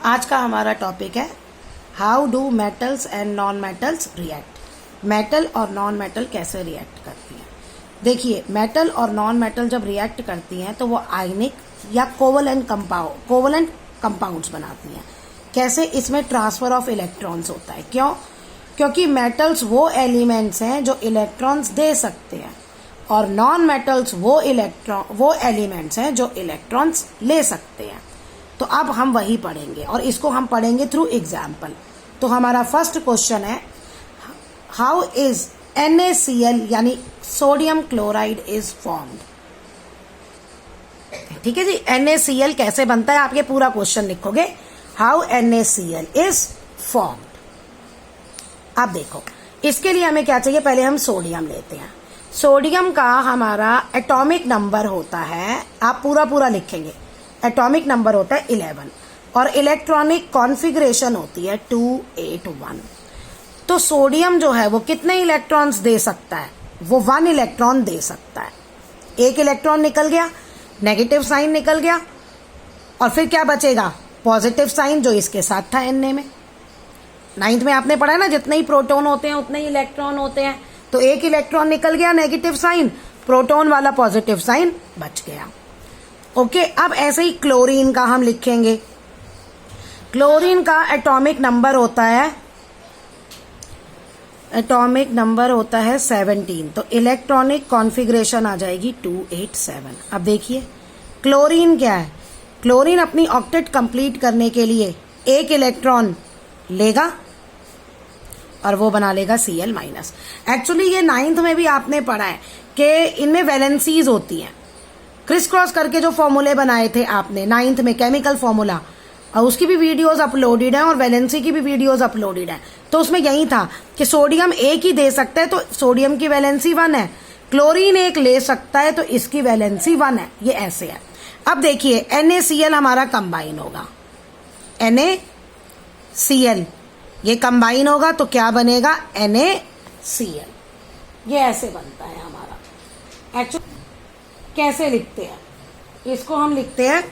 आज का हमारा टॉपिक है how do metals and non metals react. Metal और नॉन मेटल कैसे रिएक्ट करती हैं। देखिए, मेटल और नॉन मेटल जब रिएक्ट करती हैं तो वो आयनिक या कोवलेंट कंपाउंड्स बनाती हैं। कैसे? इसमें ट्रांसफर ऑफ इलेक्ट्रॉन्स होता है। क्यों? क्योंकि मेटल्स वो एलिमेंट्स हैं जो इलेक्ट्रॉन्स दे सकते हैं और नॉन मेटल्स वो एलिमेंट्स हैं जो इलेक्ट्रॉन्स ले सकते हैं। तो अब हम वही पढ़ेंगे और इसको हम पढ़ेंगे थ्रू एग्जाम्पल। तो हमारा फर्स्ट क्वेश्चन है, हाउ इज NaCl यानी सोडियम क्लोराइड इज फॉर्म्ड। ठीक है जी, NaCl कैसे बनता है, आप ये पूरा क्वेश्चन लिखोगे, हाउ NaCl इज फॉर्म्ड। अब देखो, इसके लिए हमें क्या चाहिए, पहले हम सोडियम लेते हैं। सोडियम का हमारा एटॉमिक नंबर होता है, आप पूरा लिखेंगे, एटॉमिक नंबर होता है 11 और इलेक्ट्रॉनिक कॉन्फ़िगरेशन होती है 281। तो सोडियम जो है वो कितने इलेक्ट्रॉन्स दे सकता है? वो 1 इलेक्ट्रॉन दे सकता है। एक इलेक्ट्रॉन निकल गया, नेगेटिव साइन निकल गया और फिर क्या बचेगा? पॉजिटिव साइन, जो इसके साथ था Na में। 9th में आपने पढ़ा है ना, जितने ही प्रोटॉन होते हैं उतने ही इलेक्ट्रॉन होते हैं। तो एक इलेक्ट्रॉन निकल गया, नेगेटिव साइन, प्रोटॉन वाला पॉजिटिव साइन बच गया। ओके, अब ऐसे ही क्लोरीन का हम लिखेंगे। क्लोरीन का एटॉमिक नंबर होता है 17। तो इलेक्ट्रॉनिक कॉन्फ़िगरेशन आ जाएगी 287। अब देखिए, क्लोरीन क्या है? क्लोरीन अपनी ऑक्टेट कंप्लीट करने के लिए एक इलेक्ट्रॉन लेगा और वो बना लेगा Cl-। एक्चुअली ये 9th में भी आपने पढ़ा है कि इनमें वैलेंसीज होती हैं। क्रिस क्रॉस करके जो फॉर्मूले बनाए थे आपने 9th में, केमिकल फॉर्मूला, और उसकी भी वीडियोस अपलोडेड हैं और वैलेंसी की भी वीडियोस अपलोडेड हैं। तो उसमें यही था कि सोडियम एक ही दे सकता है तो सोडियम की वैलेंसी 1 है, क्लोरीन एक ले सकता है तो इसकी वैलेंसी 1 है। ये ऐसे है। अब देखिए, NaCl हमारा कंबाइन होगा, NaCl ये कंबाइन होगा तो क्या बनेगा? NaCl। ये ऐसे बनता है हमारा। एक्चुअली कैसे लिखते हैं इसको? हम लिखते हैं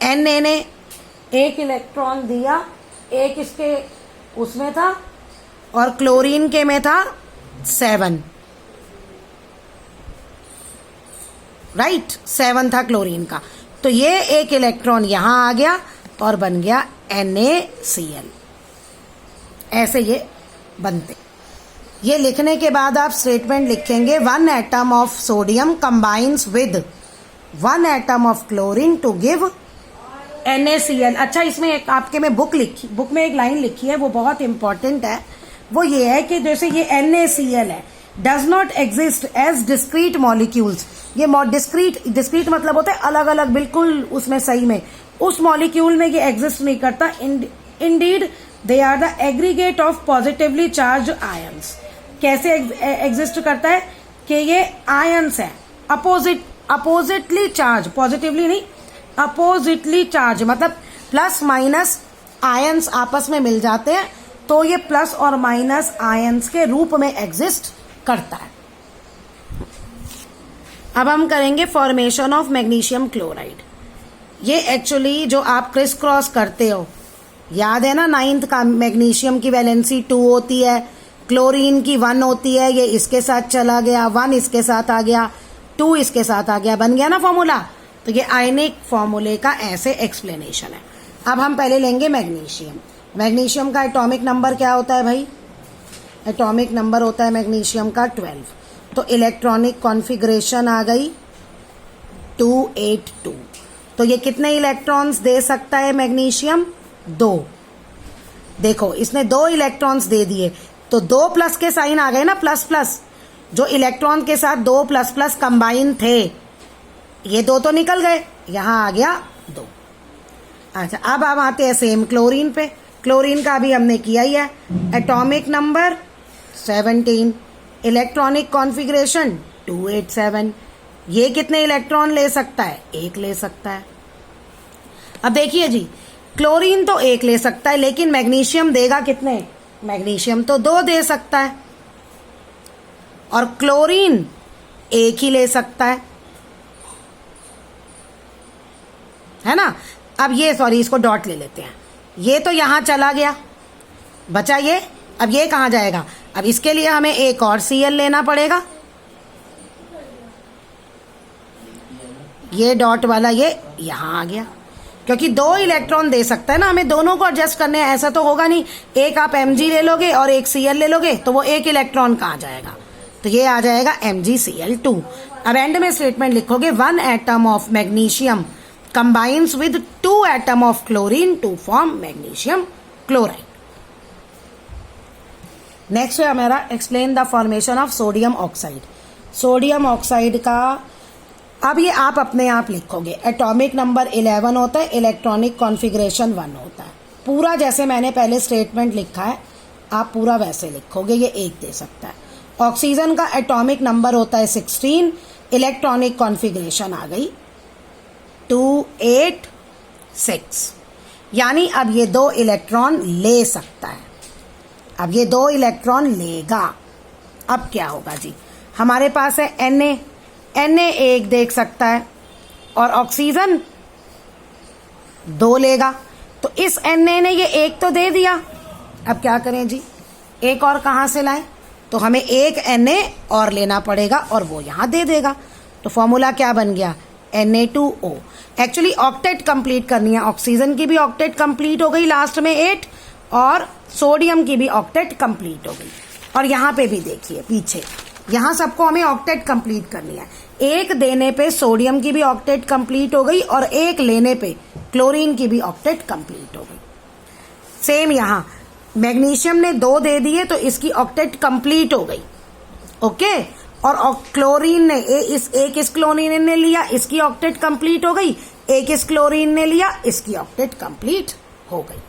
Na ने एक इलेक्ट्रॉन दिया, एक इसके उसमें था और क्लोरीन के में था 7, राइट, 7 था क्लोरीन का। तो ये एक इलेक्ट्रॉन यहां आ गया और बन गया NaCl। ऐसे ये बनते। ये लिखने के बाद आप स्टेटमेंट लिखेंगे, 1 atom of sodium combines with 1 atom of chlorine to give NaCl। अच्छा, इसमें एक आपके में बुक में एक लाइन लिखी है, वो बहुत इंपॉर्टेंट है। वो ये है कि जैसे ये NaCl है, does not exist as discrete molecules. ये डिस्क्रीट मतलब होता है अलग अलग, बिल्कुल उसमें सही में उस मॉलिक्यूल में ये एग्जिस्ट नहीं करता। Indeed they are the aggregate of positively charge ions. कैसे एग्जिस्ट करता है कि ये आयंस है, अपोजिटली चार्ज, पॉजिटिवली नहीं, अपोजिटली चार्ज, मतलब प्लस माइनस आयंस आपस में मिल जाते हैं तो ये प्लस और माइनस आयंस के रूप में एग्जिस्ट करता है। अब हम करेंगे फॉर्मेशन ऑफ मैग्नीशियम क्लोराइड। ये एक्चुअली जो आप क्रिस क्रॉस करते हो, याद है ना 9th का, मैग्नीशियम की वैलेंसी 2 होती है, क्लोरीन की 1 होती है, ये इसके साथ चला गया, 1 इसके साथ आ गया, 2 इसके साथ आ गया, बन गया ना फॉर्मूला। तो ये आयनिक फॉर्मूले का ऐसे एक्सप्लेनेशन है। अब हम पहले लेंगे मैग्नीशियम। मैग्नीशियम का एटॉमिक नंबर क्या होता है भाई? एटॉमिक नंबर होता है मैग्नीशियम का 12। तो इलेक्ट्रॉनिक कॉन्फ़िगरेशन आ गई 282। तो ये कितने इलेक्ट्रॉन्स दे सकता है मैग्नीशियम? 2। देखो, इसने 2 इलेक्ट्रॉन्स दे दिए तो 2 प्लस के साइन आ गए ना, प्लस प्लस, जो इलेक्ट्रॉन के साथ 2 प्लस प्लस कंबाइन थे, ये 2 तो निकल गए, यहां आ गया 2। अच्छा, अब हम आते हैं सेम क्लोरीन पे। क्लोरीन का अभी हमने किया ही है, एटॉमिक नंबर 17, इलेक्ट्रॉनिक कॉन्फ़िगरेशन 287। ये कितने इलेक्ट्रॉन ले सकता है? 1 ले सकता है। अब देखिए जी, क्लोरीन तो 1 ले सकता है लेकिन मैग्नीशियम देगा कितने? मैग्नीशियम तो 2 दे सकता है और क्लोरीन 1 ही ले सकता है ना। अब ये सॉरी इसको डॉट ले लेते हैं, ये तो यहां चला गया, बचा ये। अब ये कहां जाएगा? अब इसके लिए हमें एक और Cl लेना पड़ेगा, ये डॉट वाला ये यहां आ गया, क्योंकि 2 इलेक्ट्रॉन दे सकता है ना, हमें दोनों को एडजस्ट करने हैं। ऐसा तो होगा नहीं एक आप Mg ले लोगे और एक Cl ले लोगे तो वो एक इलेक्ट्रॉन कहां जाएगा, तो ये आ जाएगा MgCl2। अब एंड में स्टेटमेंट लिखोगे 1 atom of magnesium combines with 2 atom of chlorine to form magnesium chloride. Next है हमारा explain the formation of sodium oxide. Sodium oxide का अब ये आप अपने आप लिखोगे, एटॉमिक नंबर 11 होता है, इलेक्ट्रॉनिक कॉन्फ़िगरेशन 1 होता है। पूरा जैसे मैंने पहले स्टेटमेंट लिखा है आप पूरा वैसे लिखोगे, ये 1 दे सकता है। ऑक्सीजन का एटॉमिक नंबर होता है 16, इलेक्ट्रॉनिक कॉन्फ़िगरेशन आ गई 286, यानी अब ये 2 इलेक्ट्रॉन ले सकता है, अब ये 2 इलेक्ट्रॉन लेगा। अब क्या होगा जी, हमारे पास है Na 1 देख सकता है और ऑक्सीजन 2 लेगा, तो इस Na ने ये 1 तो दे दिया। अब क्या करें जी, एक और कहां से लाएं, तो हमें एक Na और लेना पड़ेगा और वो यहां दे देगा। तो फॉर्मूला क्या बन गया, Na2O। एक्चुअली ऑक्टेट कंप्लीट करनी है, ऑक्सीजन की भी ऑक्टेट कंप्लीट हो गई लास्ट में 8 और सोडियम की भी ऑक्टेट कंप्लीट हो गई। और यहाँ पे भी देखिए पीछे, यहाँ सबको हमें ऑक्टेट कंप्लीट करनी है। एक देने पे सोडियम की भी ऑक्टेट कंप्लीट हो गई और एक लेने पे क्लोरीन की भी ऑक्टेट कंप्लीट हो गई। सेम यहाँ मैग्नीशियम ने 2 दे दिए तो इसकी ऑक्टेट कंप्लीट हो गई, ओके। और क्लोरीन ने इस क्लोरीन ने लिया, इसकी ऑक्टेट कंप्लीट हो गई, एक इस क्लोरीन ने लिया, इसकी ऑक्टेट कंप्लीट हो गई।